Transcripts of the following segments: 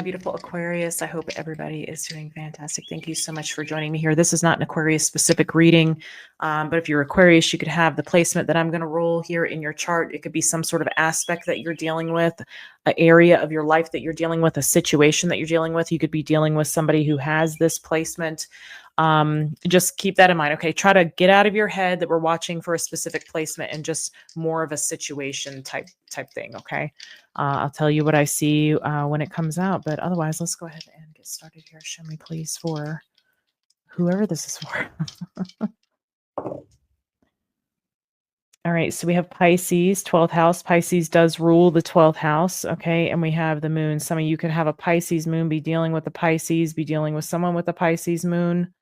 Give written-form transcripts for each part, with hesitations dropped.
my beautiful Aquarius. I hope everybody is doing fantastic. Thank you so much for joining me here. This is not an Aquarius specific reading, but if you're Aquarius, you could have the placement that I'm going to roll here in your chart. It could be some sort of aspect that you're dealing with, an area of your life that you're dealing with, a situation that you're dealing with. You could be dealing with somebody who has this placement. Just keep that in mind. Okay. Try to get out of your head that we're watching for a specific placement and just more of a situation type thing. Okay. I'll tell you what I see when it comes out, but otherwise let's go ahead and get started here. Show me please for whoever this is for. All right, so we have Pisces, 12th house. Pisces does rule the 12th house, okay? And we have the moon. Some of you could have a Pisces moon, be dealing with the Pisces, be dealing with someone with a Pisces moon.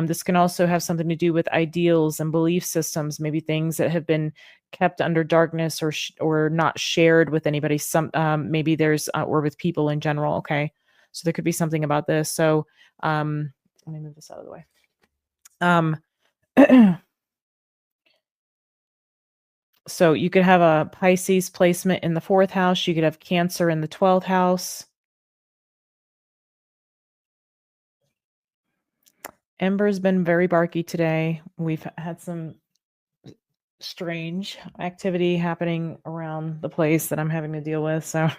This can also have something to do with ideals and belief systems, maybe things that have been kept under darkness or not shared with anybody. Maybe there's or with people in general, okay? So there could be something about this. So let me move this out of the way. So you could have a Pisces placement in the 4th house. You could have Cancer in the 12th house. Ember's been very barky today. We've had some strange activity happening around the place that I'm having to deal with. So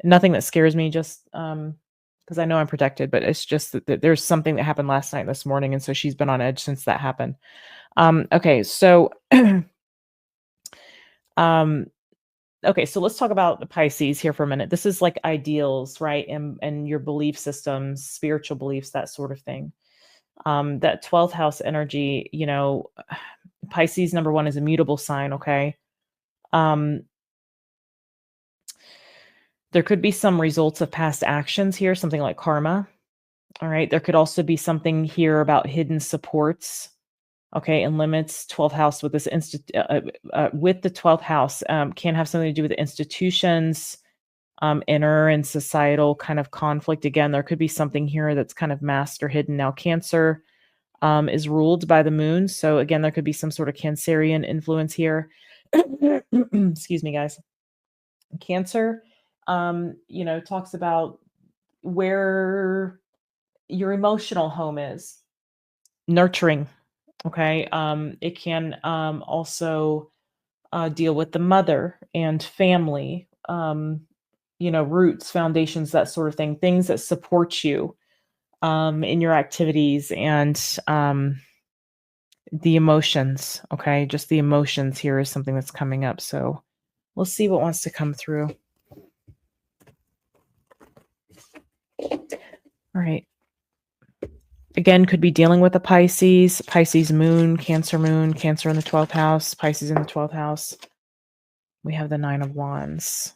nothing that scares me, just because I know I'm protected, but it's just that there's something that happened last night, this morning. And so she's been on edge since that happened. Okay. So, okay, so let's talk about the Pisces here for a minute. This is like ideals, right? And your belief systems, spiritual beliefs, that sort of thing. That 12th house energy, you know, Pisces number 1 is a mutable sign, okay? There could be some results of past actions here, something like karma. All right. There could also be something here about hidden supports. Okay, and limits. 12th house with this with the 12th house can have something to do with institutions, inner and societal kind of conflict. Again, there could be something here that's kind of masked or hidden. Now, Cancer is ruled by the moon, so again, there could be some sort of Cancerian influence here. Excuse me, guys. Cancer, you know, talks about where your emotional home is, nurturing. Okay. It can also deal with the mother and family, you know, roots, foundations, that sort of thing, things that support you in your activities and the emotions. Okay. Just the emotions here is something that's coming up. So we'll see what wants to come through. All right. Again, could be dealing with a Pisces moon, Cancer in the 12th house, Pisces in the 12th house. We have the 9 of Wands.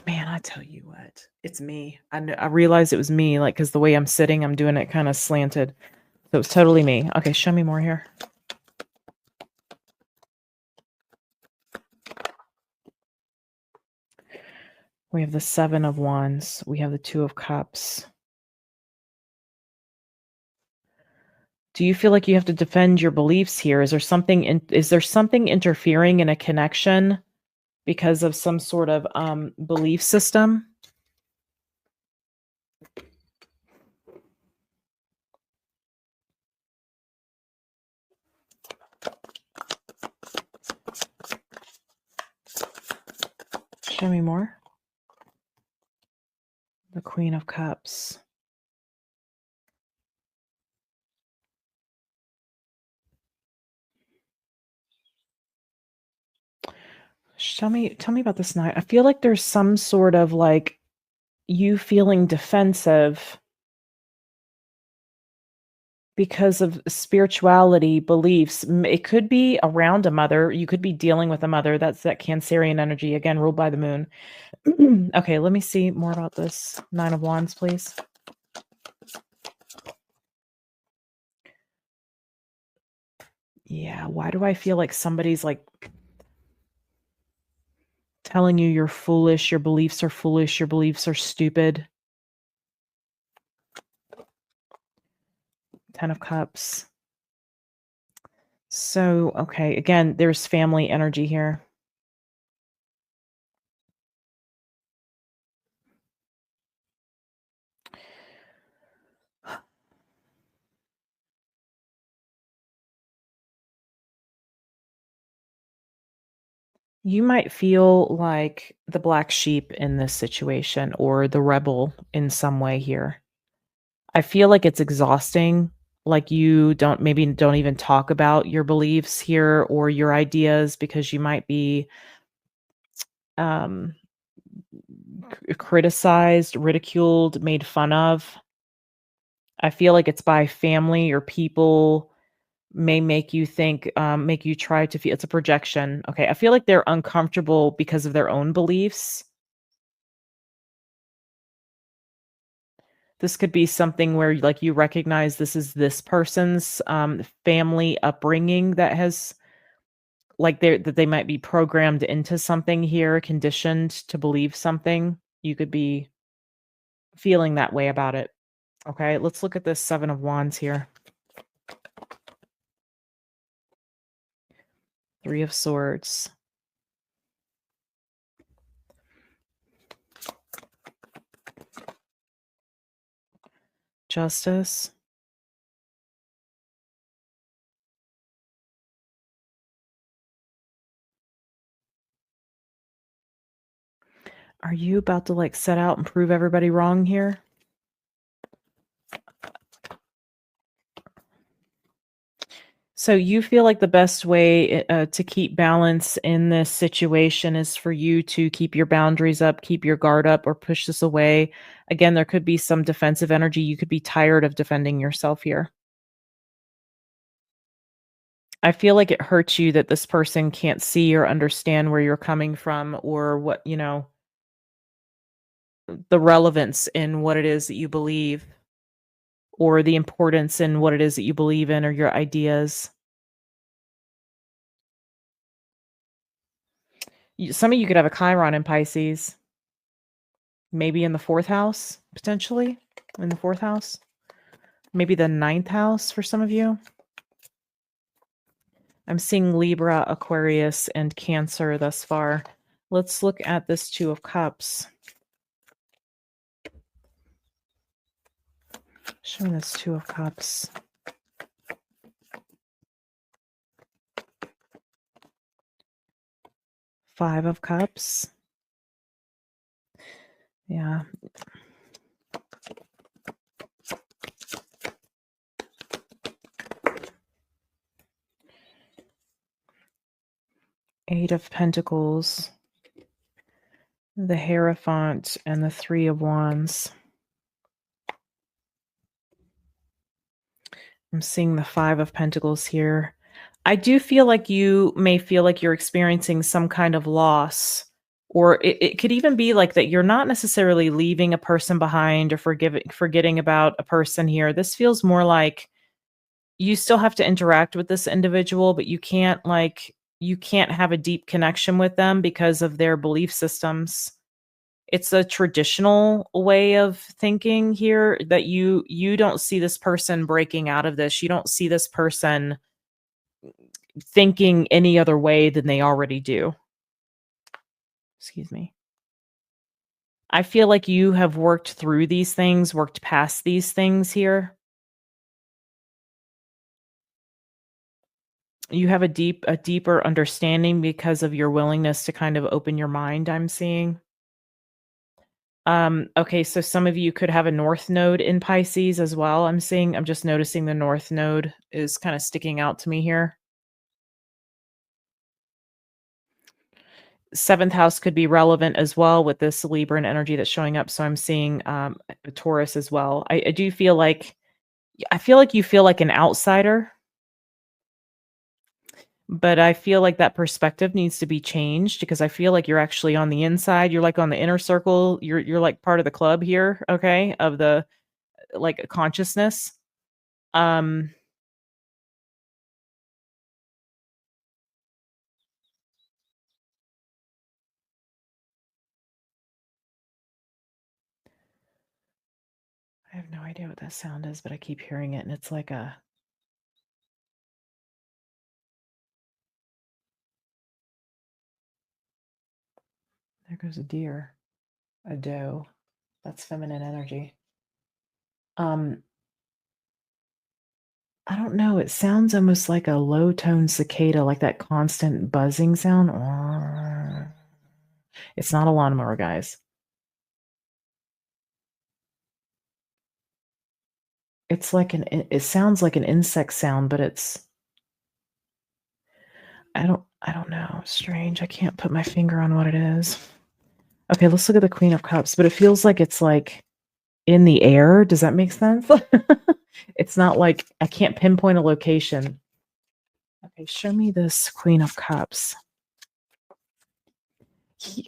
Man, I tell you what, it's me. I realized it was me, like, because the way I'm sitting, I'm doing it kind of slanted. So it's totally me. Okay, show me more here. We have the 7 of Wands. We have the 2 of Cups. Do you feel like you have to defend your beliefs here? Is there something interfering in a connection because of some sort of belief system? Show me more. The Queen of Cups. Tell me about this night. I feel like there's some sort of like you feeling defensive because of spirituality, beliefs. It could be around a mother. You could be dealing with a mother. That's that Cancerian energy, again, ruled by the moon. Okay, let me see more about this 9 of Wands, please. Yeah, why do I feel like somebody's like telling you you're foolish, your beliefs are foolish, your beliefs are stupid? 10 of Cups. So, okay, again, there's family energy here. You might feel like the black sheep in this situation or the rebel in some way here. I feel like it's exhausting, like you don't even talk about your beliefs here or your ideas because you might be um criticized, ridiculed, made fun of. I feel like it's by family or people may make you think, make you try to feel it's a projection. Okay. I feel like they're uncomfortable because of their own beliefs. This could be something where like you recognize this is this person's family upbringing that has like that they might be programmed into something here, conditioned to believe something. You could be feeling that way about it. Okay, let's look at this 7 of Wands here. 3 of Swords. Justice. Are you about to, like, set out and prove everybody wrong here? So you feel like the best way, to keep balance in this situation is for you to keep your boundaries up, keep your guard up, or push this away. Again, there could be some defensive energy. You could be tired of defending yourself here. I feel like it hurts you that this person can't see or understand where you're coming from or what, the relevance in what it is that you believe or the importance in what it is that you believe in or your ideas. Some of you could have a Chiron in Pisces, maybe in the fourth house, potentially in the fourth house, maybe the ninth house for some of you. I'm seeing Libra, Aquarius, and Cancer thus far. Let's look at this Two of Cups. Show me this Two of Cups. Five of Cups. Yeah. Eight of Pentacles. The Hierophant and the Three of Wands. I'm seeing the Five of Pentacles here. I do feel like you may feel like you're experiencing some kind of loss, or it could even be like that you're not necessarily leaving a person behind or forgetting about a person here. This feels more like you still have to interact with this individual, but you can't have a deep connection with them because of their belief systems. It's a traditional way of thinking here that you don't see this person breaking out of this. You don't see this person thinking any other way than they already do. Excuse me. I feel like you have worked through these things, worked past these things here. You have a deeper understanding because of your willingness to kind of open your mind, I'm seeing. Okay, so some of you could have a north node in Pisces as well. I'm just noticing the north node is kind of sticking out to me here. Seventh house could be relevant as well with this Libran energy that's showing up. So I'm seeing a Taurus as well. I do feel like you feel like an outsider, but I feel like that perspective needs to be changed because I feel like you're actually on the inside. You're like on the inner circle. You're like part of the club here, okay, of the like consciousness. Um, I have no idea what that sound is, but I keep hearing it, and it's like there goes a deer, a doe. That's feminine energy. Um, I don't know. It sounds almost like a low tone cicada, like that constant buzzing sound. It's not a lawnmower, guys. It's like it sounds like an insect sound, but it's I don't know. Strange. I can't put my finger on what it is. Okay, let's look at the Queen of Cups, but it feels like it's like in the air. Does that make sense? It's not like I can't pinpoint a location. Okay, show me this Queen of Cups.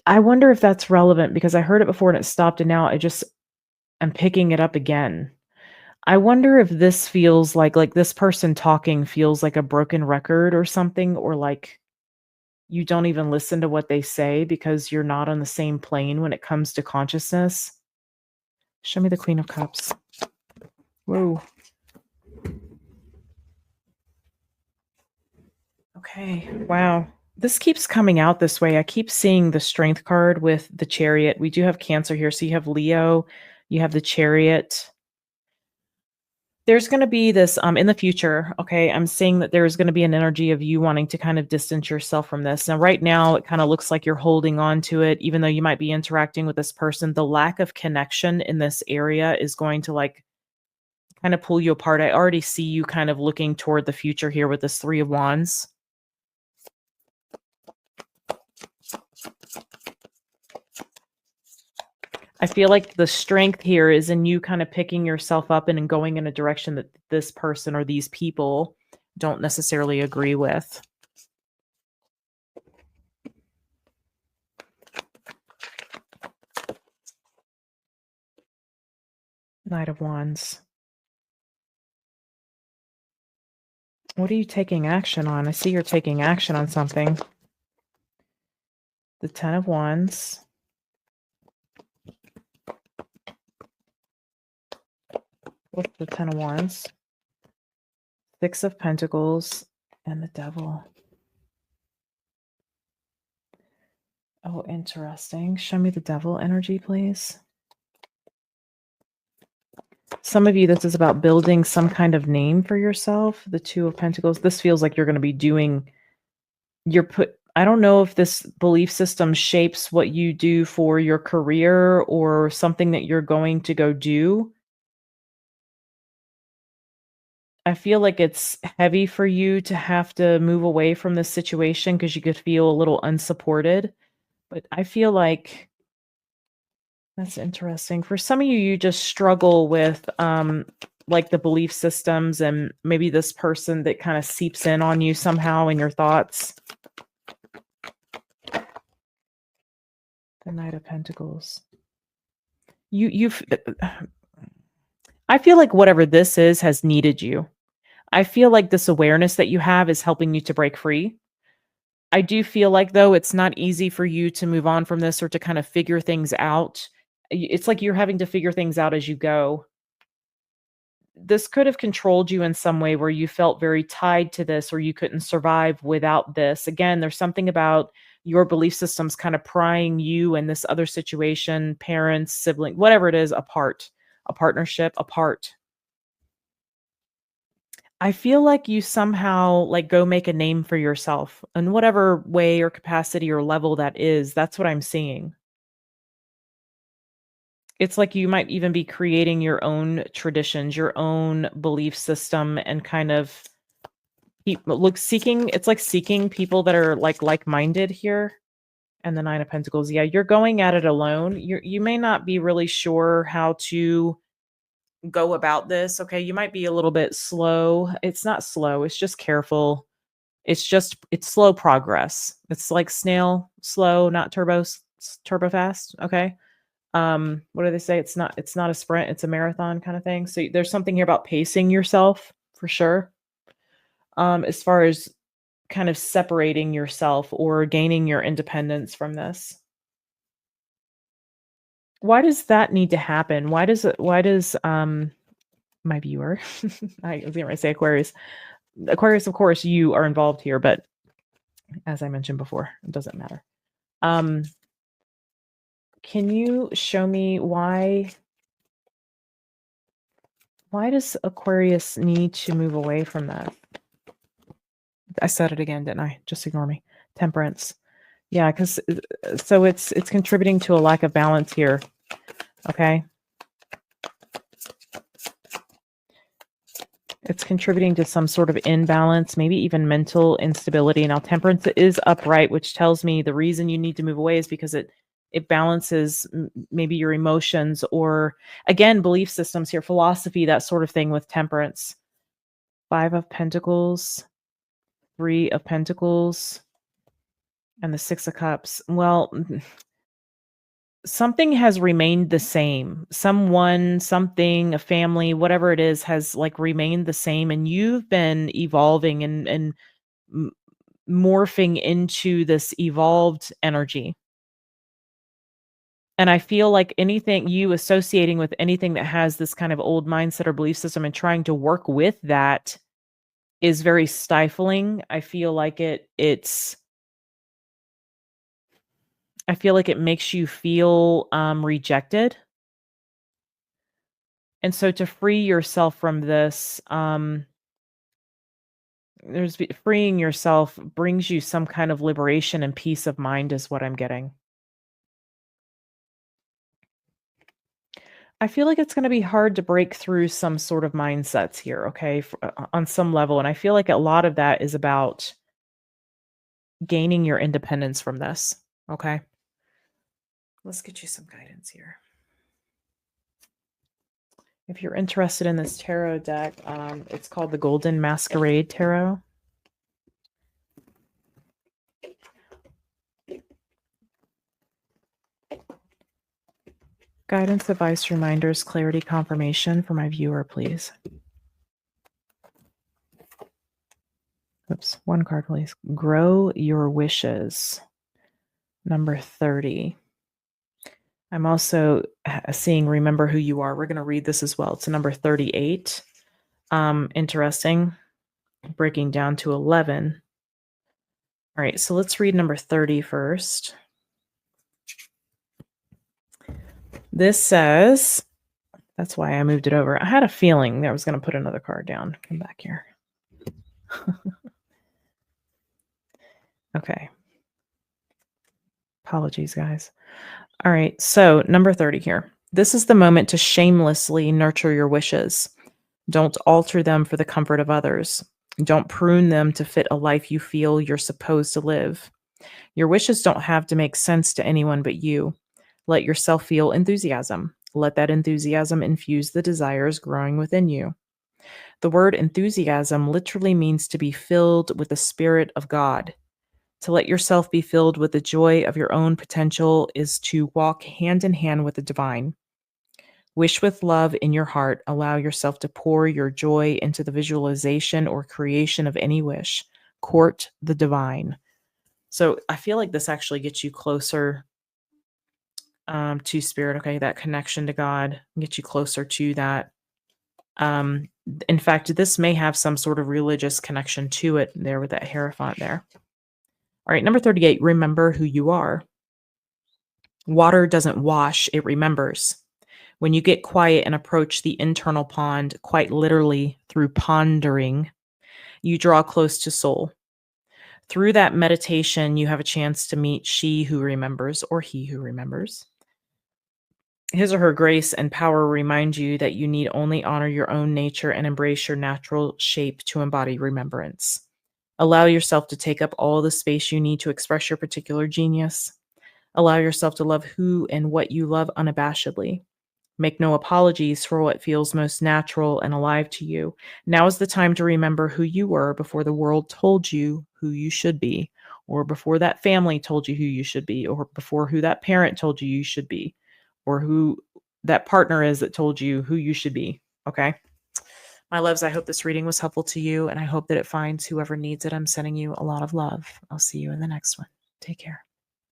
I wonder if that's relevant because I heard it before and it stopped, and now I'm picking it up again. I wonder if this feels like this person talking feels like a broken record or something, or like you don't even listen to what they say because you're not on the same plane when it comes to consciousness. Show me the Queen of Cups. Whoa. Okay. Wow. This keeps coming out this way. I keep seeing the Strength card with the Chariot. We do have Cancer here. So you have Leo, you have the Chariot. There's going to be this in the future. Okay. I'm seeing that there's going to be an energy of you wanting to kind of distance yourself from this. Now, right now, it kind of looks like you're holding on to it, even though you might be interacting with this person. The lack of connection in this area is going to like kind of pull you apart. I already see you kind of looking toward the future here with this Three of Wands. I feel like the strength here is in you kind of picking yourself up and going in a direction that this person or these people don't necessarily agree with. Knight of Wands. What are you taking action on? I see you're taking action on something. The Ten of Wands. What's the Ten of Wands? Six of Pentacles and the Devil. Oh, interesting. Show me the Devil energy, please. Some of you, this is about building some kind of name for yourself. The Two of Pentacles. This feels like you're going to be doing, I don't know if this belief system shapes what you do for your career or something that you're going to go do. I feel like it's heavy for you to have to move away from this situation because you could feel a little unsupported. But I feel like that's interesting. For some of you, you just struggle with like the belief systems and maybe this person that kind of seeps in on you somehow in your thoughts. The Knight of Pentacles. I feel like whatever this is has needed you. I feel like this awareness that you have is helping you to break free. I do feel like, though, it's not easy for you to move on from this or to kind of figure things out. It's like you're having to figure things out as you go. This could have controlled you in some way where you felt very tied to this or you couldn't survive without this. Again, there's something about your belief systems kind of prying you and this other situation, parents, sibling, whatever it is, apart, a partnership apart. I feel like you somehow like go make a name for yourself in whatever way or capacity or level that is. That's what I'm seeing. It's like you might even be creating your own traditions, your own belief system, and kind of it's like seeking people that are like-minded here. And the Nine of Pentacles. Yeah, you're going at it alone. You may not be really sure how to go about this. Okay, you might be a little bit slow. It's not slow, it's just careful. It's slow progress. It's like snail slow, not turbo fast. Okay. What do they say? It's not a sprint, it's a marathon kind of thing. So there's something here about pacing yourself for sure. As far as kind of separating yourself or gaining your independence from this. Why does that need to happen? Why does my viewer, I was going to say Aquarius, of course, you are involved here, but as I mentioned before, it doesn't matter. Can you show me why Why does Aquarius need to move away from that? I said it again, didn't I? Just ignore me. Temperance. Yeah, because so it's contributing to a lack of balance here. Okay. It's contributing to some sort of imbalance, maybe even mental instability. Now, temperance is upright, which tells me the reason you need to move away is because it balances maybe your emotions or, again, belief systems here, philosophy, that sort of thing with temperance. 5 of Pentacles, 3 of Pentacles, and the 6 of Cups. Well, something has remained the same. Someone, something, a family, whatever it is, has like remained the same, and you've been evolving and m- morphing into this evolved energy. And I feel like anything you associating with anything that has this kind of old mindset or belief system and trying to work with that is very stifling. I feel like it makes you feel rejected. And so to free yourself from this, freeing yourself brings you some kind of liberation and peace of mind is what I'm getting. I feel like it's going to be hard to break through some sort of mindsets here, okay, on some level. And I feel like a lot of that is about gaining your independence from this, okay? Let's get you some guidance here. If you're interested in this tarot deck, it's called the Golden Masquerade Tarot. Guidance, advice, reminders, clarity, confirmation for my viewer, please. Oops, one card, please. Grow your wishes. Number 30. I'm also seeing remember who you are. We're going to read this as well. It's number 38. Interesting. Breaking down to 11. All right, so let's read number 30 first. This says, that's why I moved it over. I had a feeling that I was going to put another card down. Come back here. Okay. Apologies, guys. All right, so number 30 here. This is the moment to shamelessly nurture your wishes. Don't alter them for the comfort of others. Don't prune them to fit a life you feel you're supposed to live. Your wishes don't have to make sense to anyone but you. Let yourself feel enthusiasm. Let that enthusiasm infuse the desires growing within you. The word enthusiasm literally means to be filled with the Spirit of God. To let yourself be filled with the joy of your own potential is to walk hand in hand with the divine. Wish with love in your heart. Allow yourself to pour your joy into the visualization or creation of any wish. Court the divine. So I feel like this actually gets you closer to spirit. Okay, that connection to God, get you closer to that. In fact, this may have some sort of religious connection to it there with that Hierophant there. All right, number 38, remember who you are. Water doesn't wash, it remembers. When you get quiet and approach the internal pond, quite literally through pondering, you draw close to soul. Through that meditation, you have a chance to meet she who remembers or he who remembers. His or her grace and power remind you that you need only honor your own nature and embrace your natural shape to embody remembrance. Allow yourself to take up all the space you need to express your particular genius. Allow yourself to love who and what you love unabashedly. Make no apologies for what feels most natural and alive to you. Now is the time to remember who you were before the world told you who you should be, or before that family told you who you should be, or before who that parent told you you should be, or who that partner is that told you who you should be. Okay? My loves, I hope this reading was helpful to you, and I hope that it finds whoever needs it. I'm sending you a lot of love. I'll see you in the next one. Take care.